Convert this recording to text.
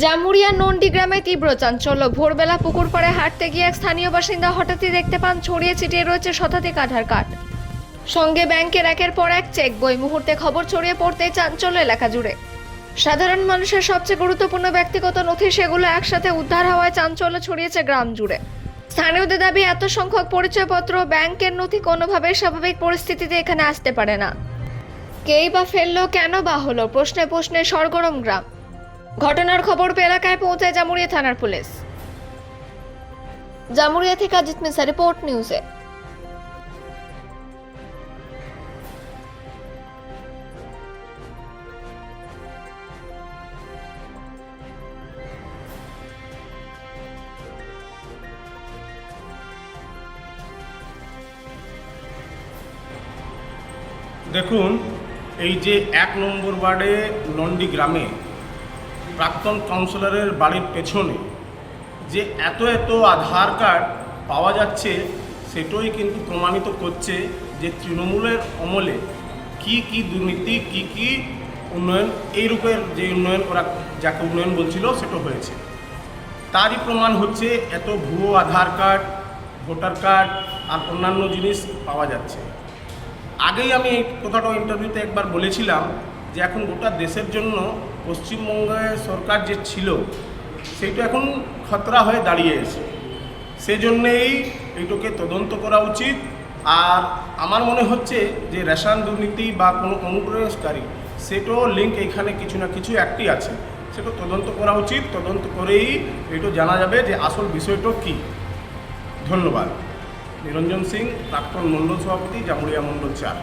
জামুরিয়া নন্দীগ্রামে তীব্র চাঞ্চল্য। ভোরবেলা পুকুর পাড়ে হাঁটতে গিয়ে এক স্থানীয় বাসিন্দা হঠাৎই দেখতে পান ছড়িয়ে ছিটিয়ে রয়েছে শতাধিক আধার কার্ড, সঙ্গে ব্যাংকের একের পর এক চেক বই। মুহূর্তে খবর ছড়িয়ে পড়তেই চাঞ্চল্য এলাকা জুড়ে। সাধারণ মানুষের সবচেয়ে গুরুত্বপূর্ণ ব্যক্তিগত নথি সেগুলো একসাথে উদ্ধার হওয়ায় চাঞ্চল্য ছড়িয়েছে গ্রাম জুড়ে। স্থানীয়দের দাবি, এত সংখ্যক পরিচয়পত্র, ব্যাংকের নথি কোনোভাবেই স্বাভাবিক পরিস্থিতিতে এখানে আসতে পারে না। কেই বা ফেললো, কেন বা হলো, প্রশ্নে প্রশ্নে সরগরম গ্রাম। ঘটনার খবর পেয়ে এলাকায় পৌঁছায় জামুরিয়া থানার পুলিশ। জামুরিয়া থেকে অজিত মিশ্রা, রিপোর্ট নিউজে। দেখুন, এই যে ১ নম্বর ওয়ার্ডে নন্দী গ্রামে প্রাক্তন কাউন্সিলরের বাড়ির পেছনে যে এত আধার কার্ড পাওয়া যাচ্ছে, সেটাই কিন্তু প্রমাণিত করছে যে তৃণমূলের আমলে কি দুর্নীতি, কি উন্নয়ন, এই রূপের যে উন্নয়ন ওরা যাকে উন্নয়ন বলছিল সেটা হয়েছে। তারই প্রমাণ হচ্ছে এত ভুয়ো আধার কার্ড, ভোটার কার্ড আর অন্যান্য জিনিস পাওয়া যাচ্ছে। আগেই আমি এই কথাটা ইন্টারভিউতে একবার বলেছিলাম যে এখন গোটা দেশের জন্য পশ্চিমবঙ্গের সরকার যে ছিল সেইটা এখন খতরা হয়ে দাঁড়িয়েছে। সেজন্যেই এইটাকে তদন্ত করা উচিত। আর আমার মনে হচ্ছে যে রেশন দুর্নীতি বা কোনো অনুপ্রবেশকারী, সেটাও লিঙ্ক এখানে কিছু না কিছু একটি আছে, সেটা তদন্ত করা উচিত। তদন্ত করেই এটা জানা যাবে যে আসল বিষয়টা কী। ধন্যবাদ। নিরঞ্জন সিং, প্রাক্তন মণ্ডল সভাপতি, জামুরিয়া মণ্ডল ৪।